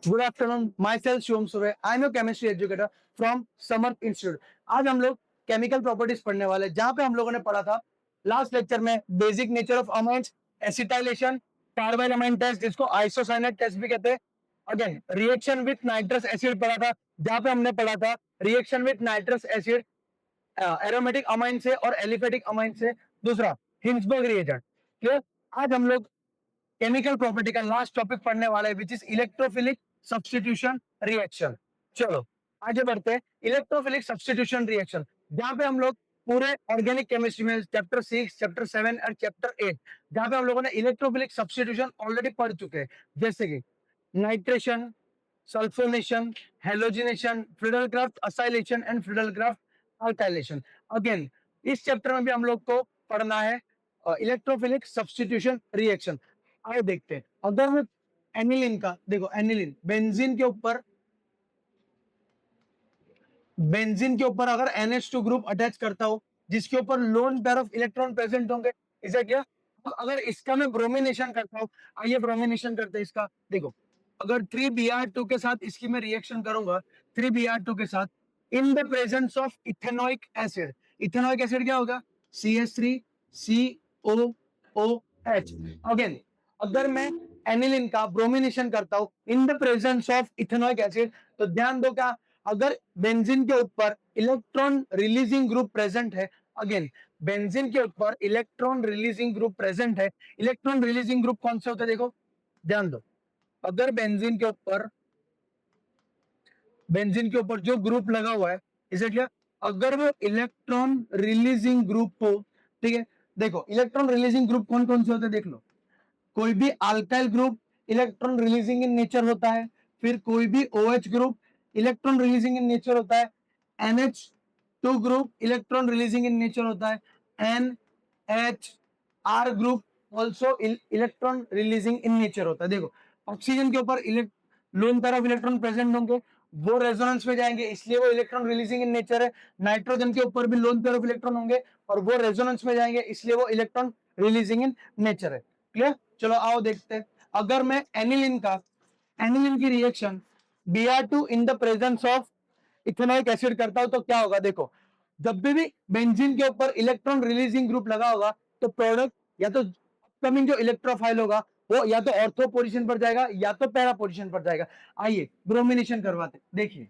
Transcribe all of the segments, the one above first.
Good afternoon, myself Shivam सुबह। I am your chemistry educator from Samarth institute. आज हम लोग केमिकल प्रॉपर्टीज पढ़ने वाले हैं, जहां पे हम लोगों ने पढ़ा था लास्ट लेक्चर में basic nature of amines, acetylation, carbyl amine test, जिसको आइसोसाइनेट टेस्ट भी कहते हैं। Again reaction with nitrous acid पढ़ा था, जहां पे हमने पढ़ा था reaction with nitrous acid aromatic amine से और एलिफेटिक अमाइन से। दूसरा हिंसबर्ग रिएजेंट। क्लियर। आज हम लोग केमिकल प्रॉपर्टी का लास्ट टॉपिक पढ़ने वाला है, which is electrophilic substitution reaction. चलो आगे बढ़ते हैं। इलेक्ट्रोफिलिक सब्स्टिट्यूशन रिएक्शन, जहां पे हम लोग पूरे ऑर्गेनिक केमिस्ट्री में चैप्टर 6, चैप्टर 7 और चैप्टर 8, जहां पे हम लोगों ने इलेक्ट्रोफिलिक सब्स्टिट्यूशन ऑलरेडी पढ़ चुके हैं, जैसे कि nitration, sulphonation, halogenation, Friedel Crafts acylation and Friedel Crafts alkylation. Again इस चैप्टर में भी हम लोग को पढ़ना है इलेक्ट्रोफिलिक सब्स्टिट्यूशन रिएक्शन। आगे देखते हैं। अगर मैं एनिलिन का देखो, एनिलिन बेंजीन के ऊपर अगर NH2 ग्रुप अटैच करता हूं, जिसके ऊपर lone pair of electron present होंगे, इसे क्या। अब अगर इसका मैं ब्रोमिनेशन करता हूं, आइए ब्रोमिनेशन करते हैं इसका। देखो, अगर 3Br2 के साथ इसकी मैं रिएक्शन करूंगा, 3Br2 के साथ इन the presence of ethanoic acid. Ethanoic acid क्या होगा? CH3COOH। अगेन अगर मैं एनिलिन का ब्रोमिनेशन करता हूं in the presence of ethanoic acid, तो ध्यान दो, क्या अगर बेंजीन के ऊपर इलेक्ट्रॉन रिलीजिंग ग्रुप प्रेजेंट है, अगेन बेंजीन के ऊपर इलेक्ट्रॉन रिलीजिंग ग्रुप प्रेजेंट है। इलेक्ट्रॉन रिलीजिंग ग्रुप कौन से होते हैं? देखो ध्यान दो, अगर बेंजीन के ऊपर जो ग्रुप लगा हुआ है, इसे क्या, अगर वो इलेक्ट्रॉन रिलीजिंग ग्रुप हो, ठीक है। देखो इलेक्ट्रॉन रिलीजिंग ग्रुप कौन कौन से होते हैं, देख लो। कोई भी alkyl group electron releasing in nature होता है, फिर कोई भी OH group electron releasing in nature होता है, NH2 group electron releasing in nature होता है, NHR group also electron releasing in nature होता है। देखो ऑक्सीजन के ऊपर lone pair of electron present होंगे, वो रेजोनेंस में जाएंगे, इसलिए वो इलेक्ट्रॉन रिलीजिंग इन नेचर है। नाइट्रोजन के ऊपर भी लोन पेयर ऑफ इलेक्ट्रॉन होंगे और वो रेजोनेंस में जाएंगे, इसलिए वो इलेक्ट्रॉन रिलीजिंग इन नेचर है। क्लियर। चलो आओ देखते हैं। अगर मैं एनिलिन की reaction Br2 in the presence of ethanoic acid करता हूं, तो क्या होगा? देखो, जब भी बेंजीन के ऊपर इलेक्ट्रॉन रिलीजिंग ग्रुप लगा होगा, तो प्रोडक्ट या तो अपकमिंग जो इलेक्ट्रोफाइल होगा वो या तो ऑर्थो पोजीशन पर जाएगा या तो पैरा पोजीशन पर जाएगा। आइए ब्रोमिनेशन करवाते, देखिए।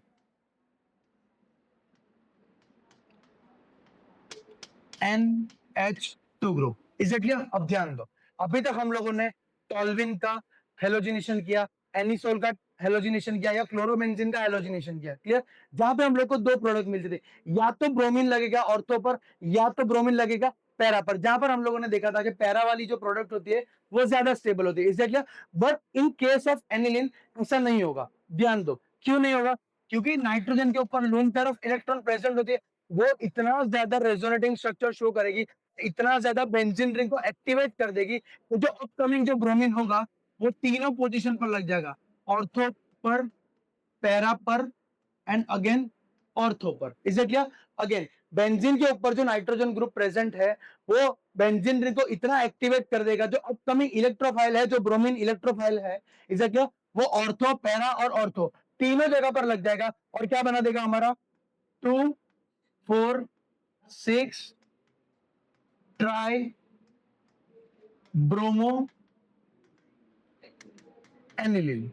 NH2 group, is it clear? अब ध्यान दो, अभी तक हम लोगों ने टॉल्विन का हेलोजिनेशन किया, एनिसोल का हेलोजिनेशन किया या क्लोरोबेंजीन का हेलोजिनेशन किया। क्लियर। जहां पे हम लोग को दो प्रोडक्ट मिलते थे, या तो ब्रोमीन लगेगा ऑर्थो पर या तो ब्रोमीन लगेगा पैरा पर। जहां पर हम लोगों ने देखा था कि पैरा वाली जो प्रोडक्ट होती है वो ज्यादा स्टेबल होती है, is it clear? But in case of aniline ऐसा नहीं होगा। ध्यान दो, क्यों नहीं होगा? क्योंकि नाइट्रोजन के ऊपर lone pair of electron present होती है, वो इतना ज्यादा रेजोनेटिंग स्ट्रक्चर शो करेगी, इतना ज्यादा बेंजीन रिंग को एक्टिवेट कर देगी, तो जो अपकमिंग जो ब्रोमीन होगा वो तीनों पोजीशन पर लग जाएगा, ऑर्थो पर, पैरा पर एंड अगेन ऑर्थो पर। Is it clear? Again benzene के ऊपर जो नाइट्रोजन ग्रुप प्रेजेंट है, वो बेंजीन रिंग को इतना एक्टिवेट कर देगा, जो अपकमिंग इलेक्ट्रोफाइल है, जो ब्रोमीन इलेक्ट्रोफाइल है, इज इट क्लियर, वो ऑर्थो, पैरा और ऑर्थो तीनों जगह पर लग जाएगा। और क्या बना देगा हमारा? 2, 4, 6 ट्राई ब्रोमो एनिलिन।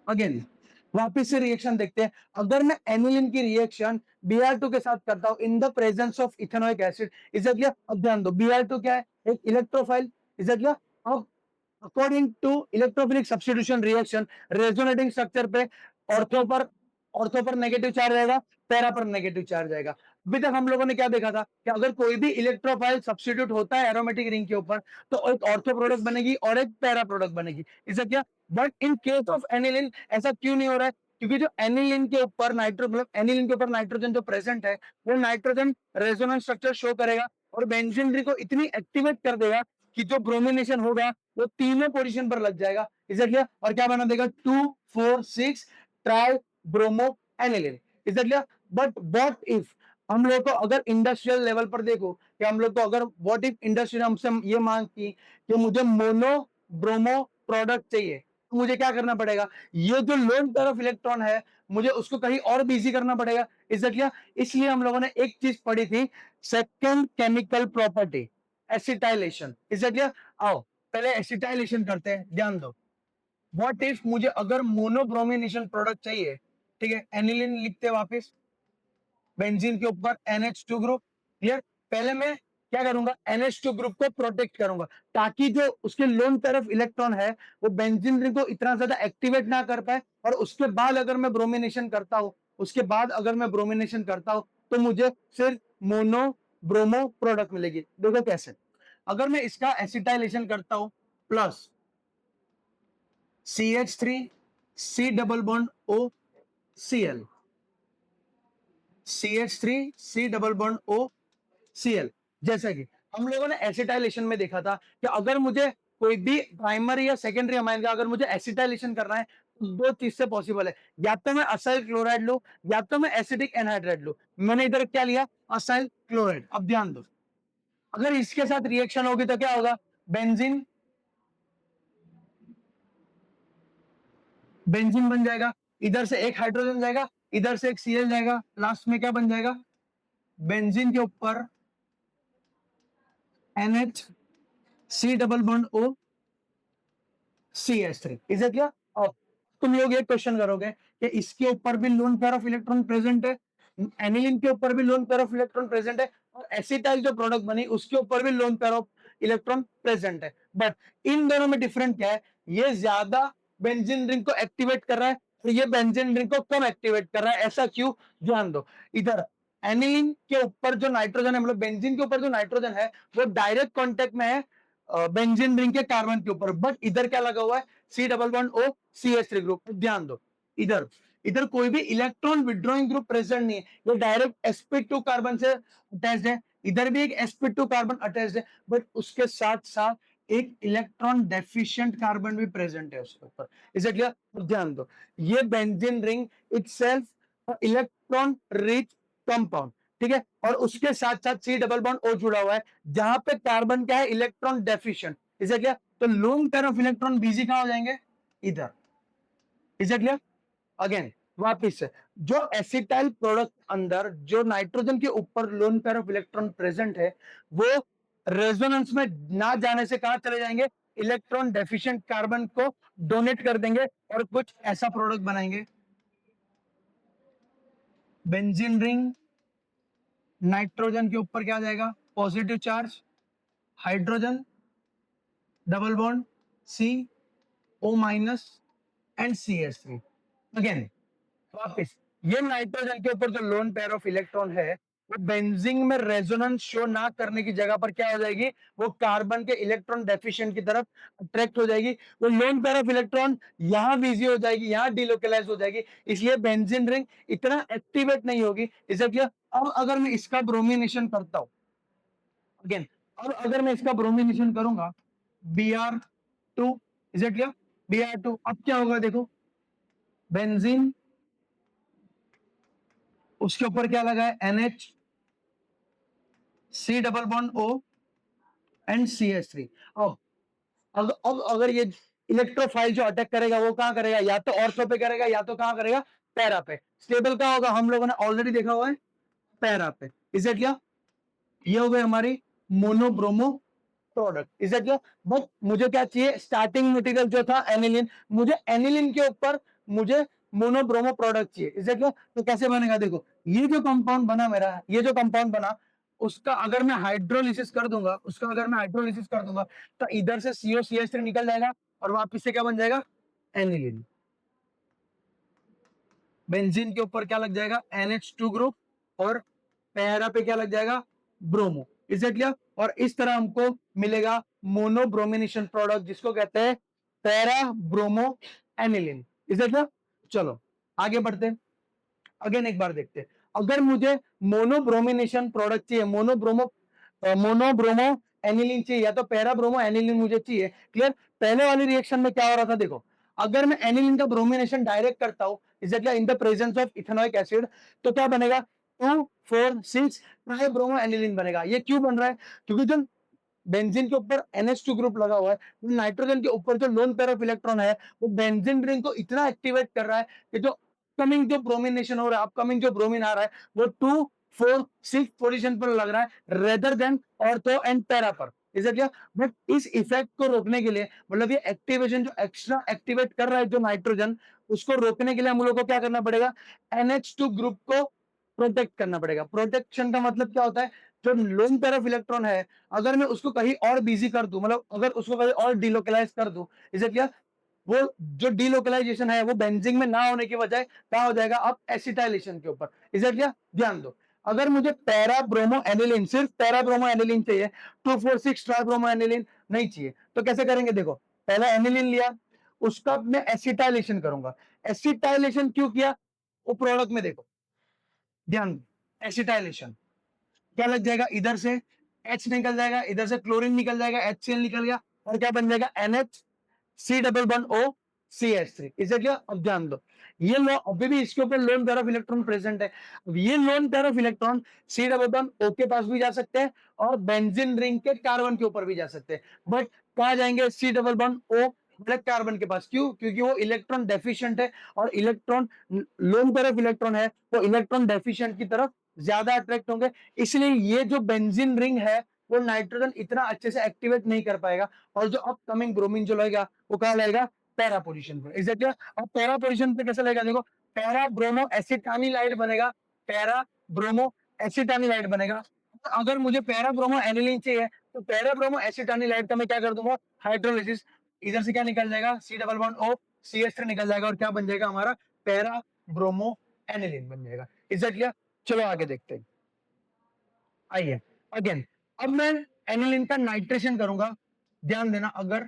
अगेन वापिस से रिएक्शन देखते हैं। अगर मैं एनिलिन की रिएक्शन Br2 के साथ करता हूं in the presence of ethanoic acid, is it clear? अब ध्यान दो, Br2 क्या है? एक इलेक्ट्रोफाइल, इज इट क्लियर? अब according to electrophilic substitution reaction, resonating structure पे ऑर्थो पर नेगेटिव चार्ज आएगा, पैरा पर नेगेटिव चार्ज आएगा। अभी तक हम लोगों ने क्या देखा था कि अगर कोई भी इलेक्ट्रोफाइल सब्स्टिट्यूट होता है एरोमेटिक रिंग के ऊपर, तो एक ऑर्थो प्रोडक्ट बनेगी और एक पैरा प्रोडक्ट बनेगी, इसे क्या। But in case of aniline ऐसा क्यों नहीं हो रहा है? क्योंकि जो एनिलिन के ऊपर एनिलिन के ऊपर नाइट्रोजन जो प्रेजेंट है, वो नाइट्रोजन रेजोनेंस स्ट्रक्चर शो करेगा और बेंजीन रिंग को इतनी एक्टिवेट कर देगा कि जो ब्रोमिनेशन हो गया वो तीनों पोजीशन पर लग जाएगा, इज इट क्लियर? और क्या बना देगा? 2, 4, 6 try bromo aniline, is it clear? But what if हम लोग को अगर इंडस्ट्रियल लेवल पर देखो कि हम लोग को अगर व्हाट इफ इंडस्ट्री हमसे ये मांग की कि मुझे मोनो ब्रोमो प्रोडक्ट चाहिए, मुझे क्या करना पड़ेगा, ये जो लोन पेयर ऑफ इलेक्ट्रॉन है मुझे उसको कहीं और बिजी करना पड़ेगा। इसलिए इसलिए हम लोगों ने एक चीज पढ़ी थी, सेकंड केमिकल प्रॉपर्टी, एसिटाइलेशन। इसलिए आओ पहले एसिटाइलेशन करते हैं, ध्यान दो। व्हाट इफ मुझे अगर मोनोब्रोमिनेशन प्रोडक्ट चाहिए, ठीक है, एनिलीन लिखते हैं वापस, बेंजीन के ऊपर NH2 ग्रुप, क्लियर। पहले मैं क्या करूंगा, NH2 ग्रुप को प्रोटेक्ट करूंगा ताकि जो उसके लोन तरफ इलेक्ट्रॉन है वो बेंजीन रिंग को इतना ज्यादा एक्टिवेट ना कर पाए, और उसके बाद अगर मैं ब्रोमिनेशन करता हूं, उसके बाद अगर मैं ब्रोमिनेशन करता हूं तो मुझे सिर्फ मोनो ब्रोमो प्रोडक्ट मिलेगी। देखो कैसे, अगर मैं इसका एसिटाइलेशन करता हूं plus CH3 C double bond O Cl, CH3 C double bond O Cl, जैसा कि हम लोगों ने एसिटाइलेशन में देखा था कि अगर मुझे कोई भी प्राइमरी या सेकेंडरी अमाइन का अगर मुझे एसिटाइलेशन करना है तो दो चीज से पॉसिबल है, या तो मैं असाइल क्लोराइड लूं या तो मैं एसिडिक एनहाइड्राइड लूं। मैंने इधर क्या लिया, असाइल क्लोराइड। अब ध्यान दो, अगर इसके साथ रिएक्शन होगी तो क्या होगा, बेंजीन, बेंजीन बन जाएगा, इधर से एक हाइड्रोजन जाएगा, इधर से एक Cl जाएगा, लास्ट में क्या बन जाएगा, बेंजीन के ऊपर NH C double bond O CH3। Is it clear? अब तुम लोग एक क्वेश्चन करोगे कि इसके ऊपर भी loan pair of electron present है, एनिलीन के ऊपर भी loan pair of electron present है, और एसिटाइल जो प्रोडक्ट बनी उसके ऊपर भी loan pair of electron present है। बट इन दोनों में डिफरेंट क्या है, ये ज्यादा बेंजीन रिंग को एक्टिवेट कर रहा है और ये बेंजीन रिंग को कम एक्टिवेट कर रहा है। ऐसा क्यों, ध्यान दो। इधर एनिलीन के ऊपर जो नाइट्रोजन है, मतलब बेंजीन के ऊपर जो नाइट्रोजन है वो डायरेक्ट कॉन्टेक्ट में है बेंजीन रिंग के कार्बन के ऊपर, बट इधर क्या लगा हुआ है, C double bond O CH3 group. ध्यान दो, इधर इधर कोई भी इलेक्ट्रॉन विड्रॉइंग ग्रुप प्रेजेंट नहीं है, ये डायरेक्ट sp2 कार्बन से अटैच्ड है। इधर भी एक sp2 कार्बन अटैच्ड है, बट उसके साथ साथ एक इलेक्ट्रॉन डेफिशिएंट कार्बन भी प्रेजेंट है उसके ऊपर। Is it clear? ध्यान दो, ये benzene ring itself electron rich compound, ठीक है, और उसके साथ साथ C डबल बॉन्ड O जुड़ा हुआ है जहां पे कार्बन क्या है, electron deficient. Is it clear? तो lone pair of electron busy कहां हो जाएंगे, इधर। Is it clear? अगेन वापिस से, जो एसिटाइल प्रोडक्ट अंदर जो नाइट्रोजन के ऊपर lone pair of electron present है वो रेजोनेंस में ना जाने से कहां चले जाएंगे, इलेक्ट्रॉन डेफिशिएंट कार्बन को डोनेट कर देंगे और कुछ ऐसा प्रोडक्ट बनाएंगे, बेंजीन रिंग, नाइट्रोजन के ऊपर क्या जाएगा, positive charge, hydrogen double bond CO minus and CH3। Again वापिस, ये नाइट्रोजन के ऊपर जो लोन पेयर ऑफ इलेक्ट्रॉन है वो बेंजीन में रेजोनेंस शो ना करने की जगह पर क्या हो जाएगी, वो कार्बन के इलेक्ट्रॉन डेफिशिएंट की तरफ अट्रैक्ट हो जाएगी। वो लोन पेयर ऑफ इलेक्ट्रॉन यहां बिजी हो जाएगी, यहां डिलोकलाइज हो जाएगी, इसलिए बेंजीन रिंग इतना एक्टिवेट नहीं होगी। इसलिए अब अगर मैं इसका ब्रोमिनेशन करता हूं, अगेन अब अगर मैं इसका ब्रोमिनेशन करूंगा Br2, is it clear, Br2, अब क्या होगा देखो, बेंजीन, उसके ऊपर क्या लगा है, NH C double bond O and CH3। अब अगर ये इलेक्ट्रोफाइल जो अटैक करेगा वो कहां करेगा, या तो ऑर्थो पे करेगा या तो कहां करेगा, पैरा पे। स्टेबल कहां होगा, हम लोगों ने ऑलरेडी देखा हुआ है, पैरा पे। Is it clear? ये हो गई हमारी monobromo product. Is it clear? But मुझे क्या चाहिए, स्टार्टिंग मटेरियल जो था एनिलीन, मुझे एनिलीन के ऊपर मुझे मोनोब्रोमो प्रोडक्ट चाहिए। Is it clear? तो कैसे बनेगा, देखो ये जो कंपाउंड बना मेरा, ये जो कंपाउंड बना उसका अगर मैं हाइड्रोलिसिस कर दूंगा, उसका अगर मैं हाइड्रोलिसिस कर दूंगा तो इधर से COCH3 निकल जाएगा और वापिस से क्या बन जाएगा, एनिलीन। बेंजीन के ऊपर क्या लग जाएगा, NH2 ग्रुप, और पैरा पे क्या लग जाएगा, ब्रोमो। Is it clear? और इस तरह हमको मिलेगा मोनोब्रोमिनेशन प्रोडक्ट जिसको कहते हैं para bromo aniline. Is it clear? चलो आगे बढ़ते हैं, अगेन एक बार देखते हैं। अगर मुझे मोनोब्रोमिनेशन प्रोडक्ट चाहिए, मोनोब्रोमो एनिलीन चाहिए या तो पैरा ब्रोमो एनिलीन मुझे चाहिए, क्लियर। पहले वाली रिएक्शन में क्या हो रहा था, देखो अगर मैं एनिलीन का ब्रोमिनेशन डायरेक्ट करता हूं in the presence of ethanoic acid, तो क्या बनेगा, 2 4 6 ब्रोमो एनिलीन बनेगा। ये क्यों बन रहा है, क्योंकि जो बेंजीन के ऊपर NH2 ग्रुप लगा हुआ है, नाइट्रोजन के ऊपर जो लोन पेयर ऑफ इलेक्ट्रॉन है वो बेंजीन रिंग को इतना एक्टिवेट कर रहा है कि जो अपकमिंग जो ब्रोमिनेशन हो रहा है, अपकमिंग जो ब्रोमीन आ रहा है वो 2, 4, 6 पोजीशन पर लग रहा है rather than ortho and para पर। Is it? बट इस इफेक्ट को रोकने के लिए, मतलब ये एक्टिवेशन जो एक्स्ट्रा एक्टिवेट कर रहा है जो नाइट्रोजन, उसको रोकने के लिए हम लोग को क्या करना पड़ेगा, NH2 ग्रुप को प्रोटेक्ट करना पड़ेगा। प्रोटेक्शन का मतलब क्या होता है, जो लोन पेयर ऑफ इलेक्ट्रॉन है अगर मैं उसको कहीं और बिजी कर दूं, मतलब अगर उसको कहीं और डिलोकलाइज कर दूं, इसे क्या, वो जो डिलोकलाइजेशन है वो बेंजीन में ना होने की बजाय क्या हो जाएगा, अब एसिटाइलेशन के ऊपर। इसे क्या, ध्यान दो, अगर मुझे पैरा ब्रोमो एनिलीन, सिर्फ पैरा ब्रोमो एनिलीन चाहिए, 2,4,6 ट्राई ब्रोमो एनिलीन नहीं चाहिए, तो कैसे करेंगे, देखो पहला एनिलीन लिया, उसका मैं एसिटाइलेशन करूंगा। एसिटाइलेशन क्यों किया, वो प्रोडक्ट में देखो, ध्यान, एसिटाइलेशन क्या लग जाएगा, इधर से H निकल जाएगा, इधर से क्लोरीन निकल जाएगा, HCl निकल गया, और क्या बन जाएगा, NH C double bond O CH3। इसे क्या, अब ध्यान दो, ये लो अभी भी इसके ऊपर lone pair of electron present है। अब ये loan pair of electron C double bond O के पास भी जा सकते हैं और बेंजीन रिंग के कार्बन के ऊपर भी जा सकते हैं, बट कहा जाएंगे C double bond O black carbon के पास। क्यों, क्योंकि वो इलेक्ट्रॉन डेफिशिएंट है, और electron, loan pair of electron है वो इलेक्ट्रॉन डेफिशिएंट की तरफ ज्यादा अट्रैक्ट होंगे, इसलिए ये जो बेंजीन रिंग है वो नाइट्रोजन इतना अच्छे से एक्टिवेट नहीं कर पाएगा, और जो अपकमिंग ब्रोमीन जो लगेगा वो कहा लगेगा, पैरा पोजीशन पर। एग्जैक्टली, अब पैरा पोजीशन पे कैसे लगेगा, देखो पैरा ब्रोमो एसिटानिलाइड बनेगा, पैरा ब्रोमो एसिटानिलाइड बनेगा। अगर मुझे पैरा ब्रोमो एनिलीन चाहिए तो पैरा ब्रोमो एसिटानिलाइड का मैं क्या कर दूंगा, हाइड्रोलिसिस, इधर से क्या निकल जाएगा, C double bond O CH3 निकल जाएगा, और क्या बन जाएगा हमारा, पैरा ब्रोमो एनिलीन बन जाएगा। एग्जैक्टली, चलो आगे देखते हैं, आइए अगेन, अब मैं एनिलीन का नाइट्रेशन करूंगा। ध्यान देना, अगर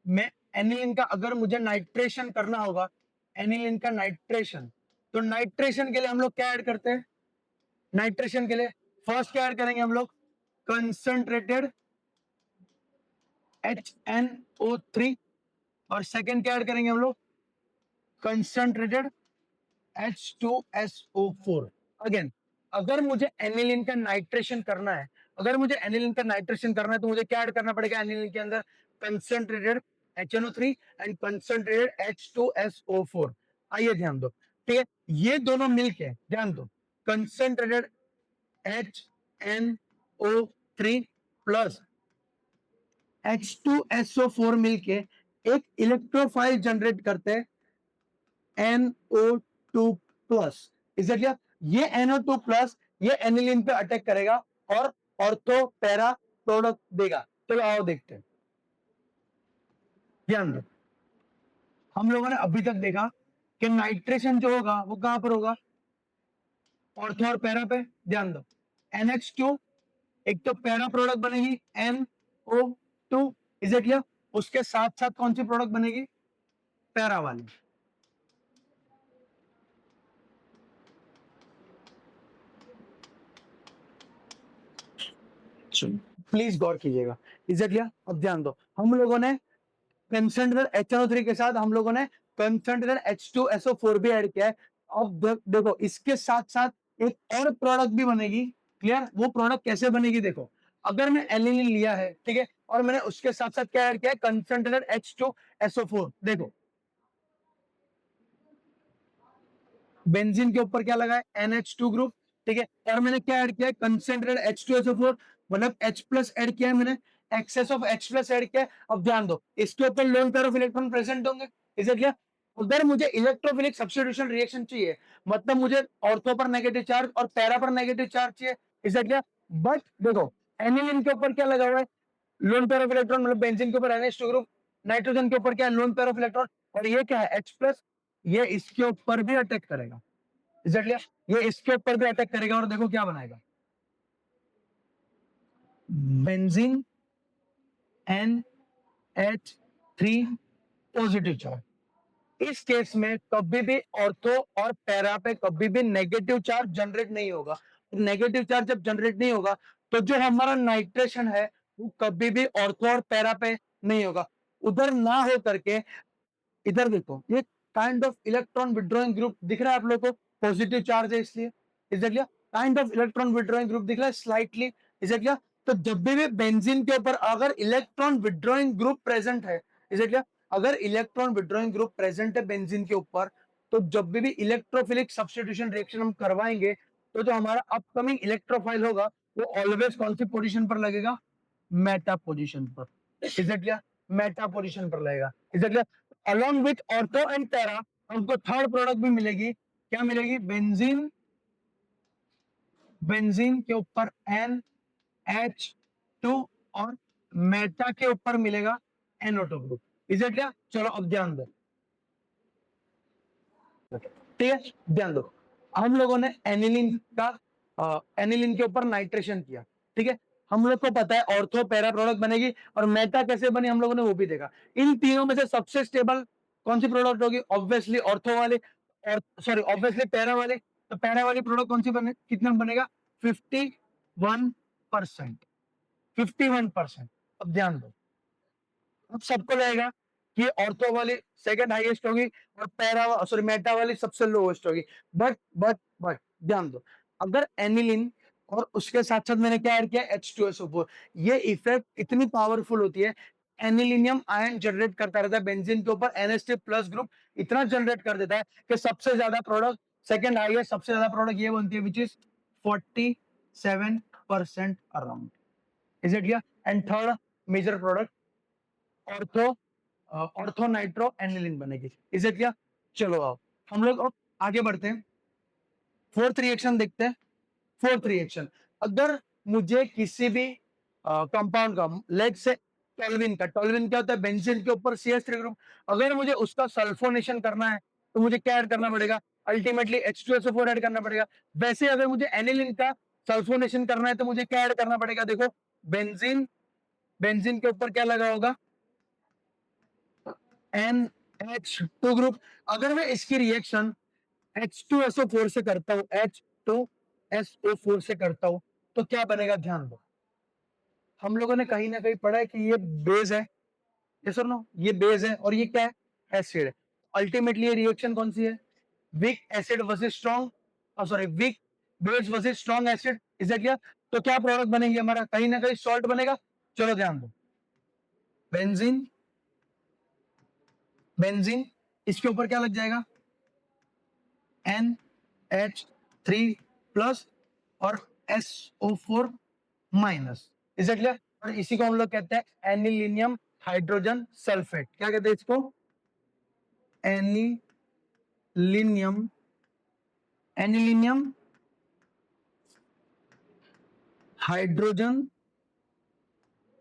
मैं एनिलीन का, अगर मुझे नाइट्रेशन करना होगा, एनिलीन का नाइट्रेशन, तो नाइट्रेशन के लिए हम लोग क्या ऐड करते हैं, नाइट्रेशन के लिए फर्स्ट क्या ऐड करेंगे हम लोग, कंसंट्रेटेड HNO3, और सेकंड क्या ऐड करेंगे हम लोग, कंसंट्रेटेड H2SO4। अगेन, अगर मुझे एनिलीन का नाइट्रेशन करना है, अगर मुझे एनिलीन का नाइट्रेशन करना है तो मुझे क्या ऐड करना पड़ेगा एनिलीन के अंदर, concentrated HNO3 and concentrated H2SO4। आइए ध्यान दो, ठीक है, ये दोनों मिलके, ध्यान दो, कंसंट्रेटेड HNO3 प्लस H2SO4 मिलके एक इलेक्ट्रोफाइल जनरेट करते हैं NO2 प्लस। इसलिए ये NO2 प्लस ये एनिलीन पे अटैक करेगा और ऑर्थो पैरा प्रोडक्ट देगा। चलो आओ देखते हैं, ध्यान दो, हम लोगों ने अभी तक देखा कि नाइट्रेशन जो होगा वो कहां पर होगा, ऑर्थो और पैरा पे। ध्यान दो, NH2, एक तो पैरा प्रोडक्ट बनेगी NO2, इज इट क्लियर, उसके साथ साथ कौन सी प्रोडक्ट बनेगी, पैरा वाली। प्लीज गौर कीजिएगा, इज इट क्लियर। अब ध्यान दो, हम लोगों ने कंसंट्रेटेड HNO3 के साथ हम लोगों ने कंसंट्रेटेड H2SO4 भी ऐड किया है। अब देखो इसके साथ साथ एक और प्रोडक्ट भी बनेगी, क्लियर, वो प्रोडक्ट कैसे बनेगी, देखो अगर मैं एनिलीन लिया है, ठीक है, और मैंने उसके साथ साथ क्या ऐड किया है, कंसंट्रेटेड H2SO4, देखो बेंजीन के ऊपर क्या लगा है, NH2 ग्रुप, ठीक है, और मैंने क्या ऐड किया है, कंसंट्रेटेड H2SO4, मतलब H प्लस ऐड किया है मैंने, excess of H plus add किया है। अब ध्यान दो, इसके ऊपर lone pair of electron present होंगे, इसे क्या, अगर मुझे इलेक्ट्रोफिलिक सब्स्टिट्यूशन रिएक्शन चाहिए, मतलब मुझे ऑर्थो पर नेगेटिव चार्ज और पैरा पर नेगेटिव चार्ज चाहिए, इसे क्या, बट देखो एनिलीन के ऊपर क्या लगा हुआ है, लोन पेयर ऑफ इलेक्ट्रॉन, मतलब बेंजीन के ऊपर NH2 ग्रुप, नाइट्रोजन के ऊपर क्या है, लोन पेयर ऑफ इलेक्ट्रॉन, और ये क्या है, H प्लस, ये इसके ऊपर भी अटैक करेगा, एग्जैक्टली, ये इसके ऊपर भी अटैक करेगा, और देखो क्या बनाएगा, बेंजीन NH3 पॉजिटिव चार्ज। इस केस में कभी भी ऑर्थो और पैरा पे कभी भी नेगेटिव चार्ज जनरेट नहीं होगा। नेगेटिव चार्ज जब जनरेट नहीं होगा तो जो हमारा नाइट्रेशन है वो कभी भी ऑर्थो और पैरा पे नहीं होगा। उधर ना हो करके इधर देखो, ये kind of electron withdrawing group दिख रहा है आप लोगों को, पॉजिटिव चार्ज है इसलिए, is that clear, kind of electron withdrawing group दिख रहा है स्लाइटली, इज दैट क्लियर, तो जब भी बेंजीन के ऊपर अगर इलेक्ट्रॉन विड्रॉइंग ग्रुप प्रेजेंट है, इज इट क्लियर? अगर इलेक्ट्रॉन विड्रॉइंग ग्रुप प्रेजेंट है बेंजीन के ऊपर, तो जब भी इलेक्ट्रोफिलिक सब्स्टिट्यूशन रिएक्शन हम करवाएंगे, तो जो हमारा अपकमिंग इलेक्ट्रोफाइल होगा वो ऑलवेज कौन सी पोजीशन पर लगेगा? मेटा पोजीशन पर। Is it clear? Meta position पर लगेगा। Is it clear? Along with ortho and para हमको थर्ड प्रोडक्ट भी मिलेगी। क्या मिलेगी? बेंजीन, बेंजीन के ऊपर NH2 और मेटा के ऊपर मिलेगा NO2 group. Is it clear? चलो अब ध्यान दो, ठीक है, ध्यान दो। हम लोगों ने एनिलीन का एनिलीन के ऊपर नाइट्रेशन किया, ठीक है। हम लोग को पता है ऑर्थो पैरा प्रोडक्ट बनेगी, और मेटा कैसे बनी हम लोगों ने वो भी देखा। इन तीनों में से सबसे स्टेबल कौन सी प्रोडक्ट होगी? ऑब्वियसली ऑर्थो वाली, और सॉरी ऑब्वियसली पैरा वाली। तो पैरा वाली प्रोडक्ट कौन सी बने, कितना बनेगा? 51%, 51%। अब ध्यान दो, अब सबको लगेगा कि ऑर्थो वाली सेकंड हाईएस्ट होगी और पैरा सॉरी मेटा वाली सबसे लोएस्ट होगी। बट ध्यान दो, अगर एनिलिन और उसके साथ साथ मैंने क्या ऐड किया? H2SO4। ये इफेक्ट इतनी पावरफुल होती है, एनिलिनियम आयन जनरेट करता रहता है बेंजीन के ऊपर, NH3 प्लस ग्रुप इतना जनरेट कर देता है कि सबसे ज्यादा प्रोडक्ट, सेकंड हाईएस्ट सबसे ज्यादा प्रोडक्ट ये बनती है, which is 47% around. Is it clear? And third major product ortho, ortho nitro aniline बनेगी। Is it clear? चलो आओ हम लोग अब आगे बढ़ते हैं, फोर्थ रिएक्शन देखते हैं। फोर्थ रिएक्शन, अगर मुझे किसी भी कंपाउंड का, लेट से टोल्यूइन का, टोल्यूइन क्या होता है? बेंजीन के ऊपर CH3 ग्रुप, अगर मुझे उसका सल्फोनेशन करना है तो मुझे क्या ऐड करना पड़ेगा? अल्टीमेटली H2SO4 ऐड करना पड़ेगा। वैसे अगर मुझे एनिलीन का सल्फोनेशन करना है तो मुझे क्या ऐड करना पड़ेगा? देखो, बेंजीन, बेंजीन के ऊपर क्या लगा होगा? NH2 group. अगर मैं इसकी रिएक्शन H2SO4 से करता हूं, H2SO4 से करता हूं, तो क्या बनेगा? ध्यान दो, हम लोगों ने कहीं ना कहीं पढ़ा है कि ये बेस है, यस और नो? ये बेस है और ये क्या है? एसिड है। अल्टीमेटली ये रिएक्शन कौन सी है? Weak acid versus strong, sorry weak base versus strong acid. Is it clear? तो क्या प्रोडक्ट बनेगी हमारा? कहीं ना कहीं सॉल्ट बनेगा। चलो ध्यान दो, बेंजीन, बेंजीन इसके ऊपर क्या लग जाएगा? NH3 प्लस और SO4 minus. Is it clear? और इसी को हम लोग कहते हैं एनिलीनियम हाइड्रोजन सल्फेट। क्या कहते हैं इसको? Anilinium, anilinium hydrogen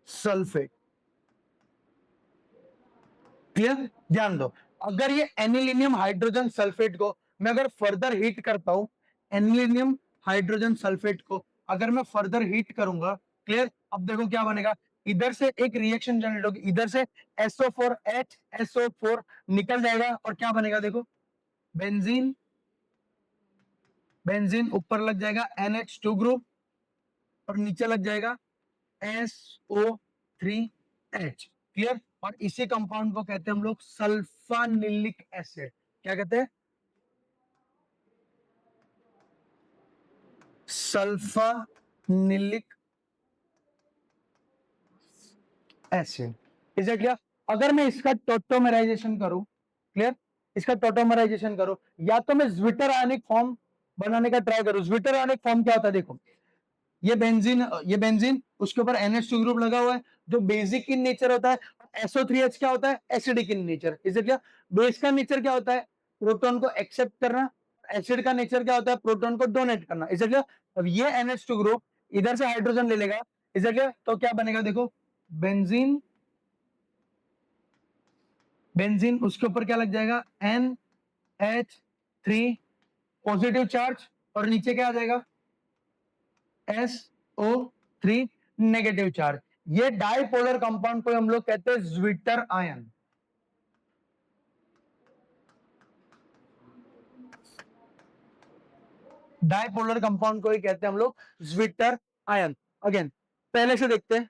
sulphate. Clear? ध्यान दो, अगर ये एनिलीनियम हाइड्रोजन सल्फेट को मैं अगर फर्दर हीट करता हूं, एनिलीनियम हाइड्रोजन सल्फेट को अगर मैं फर्दर हीट करूंगा, क्लियर? अब देखो क्या बनेगा, इधर से एक रिएक्शन जनरेट होगी, इधर से SO4H SO4 निकल जाएगा और क्या बनेगा? देखो, बेंजीन, बेंजीन ऊपर लग जाएगा NH2 ग्रुप और नीचे लग जाएगा SO3H। क्लियर? और इसी कंपाउंड को कहते हैं हम लोग सल्फानिलिक एसिड। क्या कहते हैं? Sulphanilic acid. Is it clear? अगर मैं इसका टोटोमराइजेशन करूं, क्लियर, इसका टोटोमराइजेशन करूं, या तो मैं ज्विटर आयनिक फॉर्म बनाने का ट्राई करूं। ज्विटर आयनिक फॉर्म क्या होता है? देखो, ये बेंजीन, ये बेंजीन, उसके ऊपर NH2 ग्रुप लगा हुआ है जो बेसिक इन नेचर होता है। SO3H क्या होता है? Acidic in nature. Is it clear? Base का नेचर क्या होता है? प्रोटॉन को एक्सेप्ट करना। एसिड का नेचर क्या होता है? प्रोटॉन को डोनेट करना। Is it clear? अब ये NH2 ग्रुप इधर से हाइड्रोजन ले लेगा, इज इट क्लियर? तो क्या बनेगा? देखो, बेंजीन, बेंजीन उसके ऊपर क्या लग जाएगा? NH3 पॉजिटिव चार्ज और नीचे क्या आ जाएगा? SO3 negative charge. ये डाइपोलर कंपाउंड को हम लोग कहते हैं ज्विटर आयन। डाइपोलर कंपाउंड को ही कहते हैं हम लोग ज्विटर आयन। अगेन पहले से देखते हैं,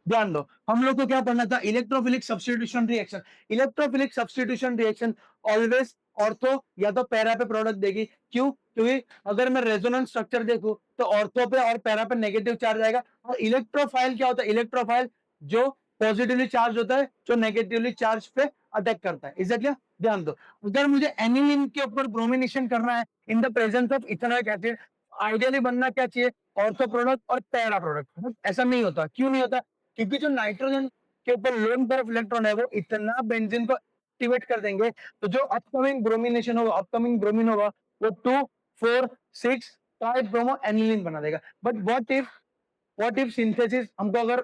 ध्यान दो, हम लोग को क्या पढ़ना था? Electrophilic substitution reaction. Electrophilic substitution reaction always ortho या तो पैरा पे प्रोडक्ट देगी। क्यों? क्योंकि अगर मैं रेजोनेंस स्ट्रक्चर देखूं तो ऑर्थो पे और पैरा पे नेगेटिव चार्ज आएगा। और इलेक्ट्रोफाइल क्या होता है? इलेक्ट्रोफाइल जो पॉजिटिवली चार्ज होता है, जो नेगेटिवली चार्ज पे अटैक करता है। Is that clear? ध्यान दो, अगर मुझे एनिलीन के ऊपर ब्रोमिनेशन करना है इन the presence of ethanoic acid, ideally बनना क्या चाहिए? ऑर्थो प्रोडक्ट और पैरा प्रोडक्ट। ऐसा नहीं होता। क्यों नहीं होता? क्योंकि जो नाइट्रोजन के ऊपर लोन पेयर ऑफ इलेक्ट्रॉन है वो इतना बेंजीन को एक्टिवेट कर देंगे, तो जो अपकमिंग ब्रोमिनेशन होगा, अपकमिंग ब्रोमीन होगा, वो 2 4 6 ट्राई ब्रोमो एनिलीन बना देगा। बट व्हाट इफ सिंथेसिस हमको अगर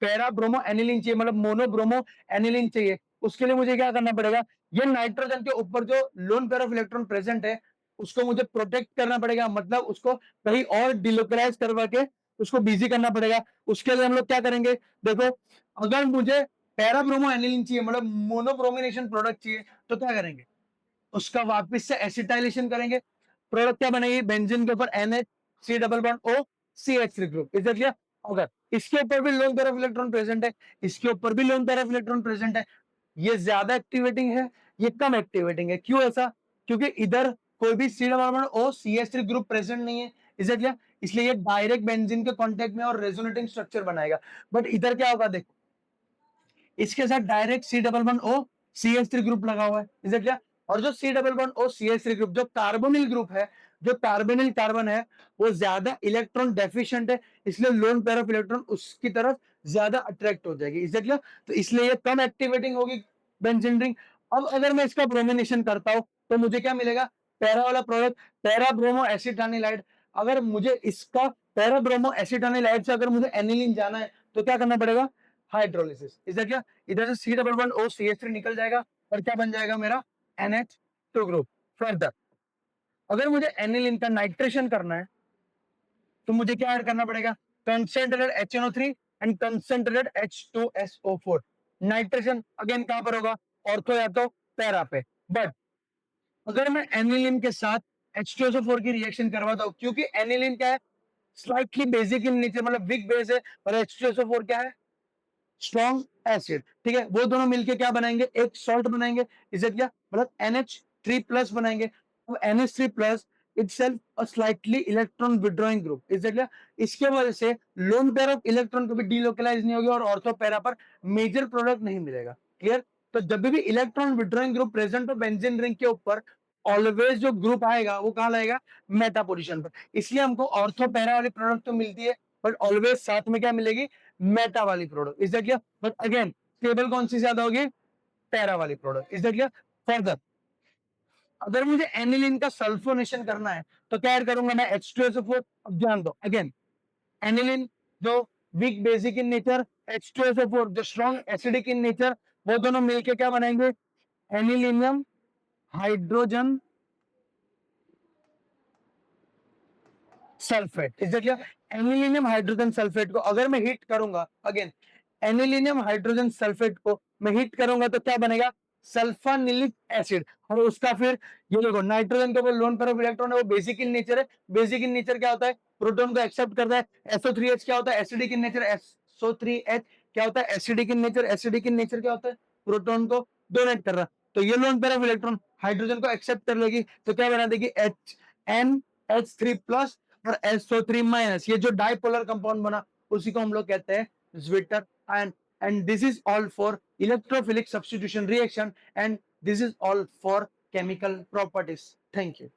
पैरा ब्रोमो एनिलीन चाहिए, मतलब मोनो ब्रोमो एनिलीन चाहिए, उसके लिए मुझे क्या करना पड़ेगा? ये नाइट्रोजन के ऊपर जो loan pair of electron present है उसको मुझे प्रोटेक्ट करना पड़ेगा, मतलब उसको कहीं और डिलोकलाइज करवा के उसको बिजी करना पड़ेगा। उसके लिए हम लोग क्या करेंगे? देखो, अगर मुझे पैरा ब्रोमो एनिलीन चाहिए, मतलब मोनोब्रोमिनेशन प्रोडक्ट चाहिए, तो क्या करेंगे? उसका वापस से एसिटाइलेशन करेंगे। प्रोडक्ट क्या बनेगी? बेंजीन के ऊपर NH C double bond O CH3 group. Is that clear? अगर इसके ऊपर भी loan pair of electron present है, इसके ऊपर भी loan pair of electron present है, ये ज्यादा एक्टिवेटिंग है, ये कम एक्टिवेटिंग है। क्यों ऐसा? क्योंकि इधर कोई भी C double bond O CH3 group present नहीं है। Is that clear? इसलिए ये डायरेक्ट बेंजीन के कांटेक्ट में और रेजोनेटिंग स्ट्रक्चर बनाएगा। बट इधर क्या होगा? देखो, इसके साथ direct C double bond O CH3 group लगा हुआ है। Is that clear? और जो C double bond O CH3 group जो कार्बोनिल ग्रुप है, जो कार्बोनिल कार्बन है, वो ज्यादा इलेक्ट्रॉन डेफिशिएंट है, इसलिए लोन पेयर ऑफ इलेक्ट्रॉन उसकी तरफ ज्यादा अट्रैक्ट हो जाएगी। Is that clear? तो इसलिए ये कम एक्टिवेटिंग होगी बेंजीन रिंग। अब अगर मैं इसका ब्रोमिनेशन करता हूं तो मुझे क्या मिलेगा? पैरा वाला प्रोडक्ट, पैरा ब्रोमो एसिटानिलाइड। अगर मुझे इसका पैरा ब्रोमो एसिटानिलाइड से अगर मुझे एनिलीन जाना है तो क्या करना पड़ेगा? हाइड्रोलिसिस। इज दैट क्या? इधर से C double bond O CH3 निकल जाएगा और क्या बन जाएगा मेरा? NH2 group. फर्दर अगर मुझे एनिलीन का नाइट्रेशन करना है तो मुझे क्या ऐड करना पड़ेगा? Concentrated HNO3 and concentrated H2SO4। Nitration again कहां पर होगा? ऑर्थो या तो पैरा पे। बट अगर मैं एनिलीन के साथ H2SO4 की रिएक्शन करवाता हूं, क्योंकि एनिलीन क्या है? स्लाइटली बेसिक इन नेचर, मतलब वीक बेस है, और H2SO4 क्या है? Strong acid. ठीक है, वो दोनों मिलके क्या बनाएंगे? एक सॉल्ट बनाएंगे। इसे क्या? मतलब NH3 प्लस बनाएंगे। अब NH3 plus itself a slightly electron withdrawing group। Is क्या? इसके वजह से लोन पेयर ऑफ इलेक्ट्रॉन कभी डीलोकलाइज नहीं होगी और ऑर्थो पैरा पर मेजर प्रोडक्ट नहीं मिलेगा। क्लियर? तो जब भी इलेक्ट्रॉन विड्रॉइंग ग्रुप प्रेजेंट हो बेंजीन रिंग के ऊपर, ऑलवेज जो ग्रुप आएगा वो कहां लाएगा? मेटा पोजीशन पर। इसलिए हमको ऑर्थो पैरा वाली प्रोडक्ट तो मिलती है, बट ऑलवेज साथ में क्या मिलेगी? मेटा वाली product. Is that clear? But again stable कौन सी ज्यादा होगी? पैरा वाली product. Is that clear? Further अगर मुझे एनिलीन का सल्फोनेशन करना है तो क्या ऐड करूंगा मैं? H2SO4। अब ध्यान दो, अगेन एनिलीन जो weak basic in nature, H2SO4 जो स्ट्रॉन्ग एसिडिक इन नेचर, वो दोनों मिलके क्या बनाएंगे? Anilinium hydrogen sulphate. Is that clear? Anilinium hydrogen sulphate को अगर मैं हीट करूंगा, अगेन एनिलीनियम हाइड्रोजन सल्फेट को मैं हीट करूंगा तो क्या बनेगा? Sulphanilic acid. और उसका फिर ये देखो, नाइट्रोजन के ऊपर लोन पेयर ऑफ इलेक्ट्रॉन है, वो बेसिक इन नेचर है। बेसिक इन नेचर क्या होता है? प्रोटॉन को एक्सेप्ट करता है। SO3H क्या होता है? Acidic in nature. SO3H क्या होता है? Acidic in nature. Acidic in nature क्या होता है? प्रोटॉन को डोनेट कर रहा। तो ये loan pair of electron hydrogen को एक्सेप्ट कर लेगी तो क्या बना देगी? NH3 प्लस और SO3 माइनस। ये जो डाइपोलर कंपाउंड बना उसी को हम लोग कहते हैं zwitter ion. And this is all for electrophilic substitution reaction, and this is all for chemical properties. Thank you.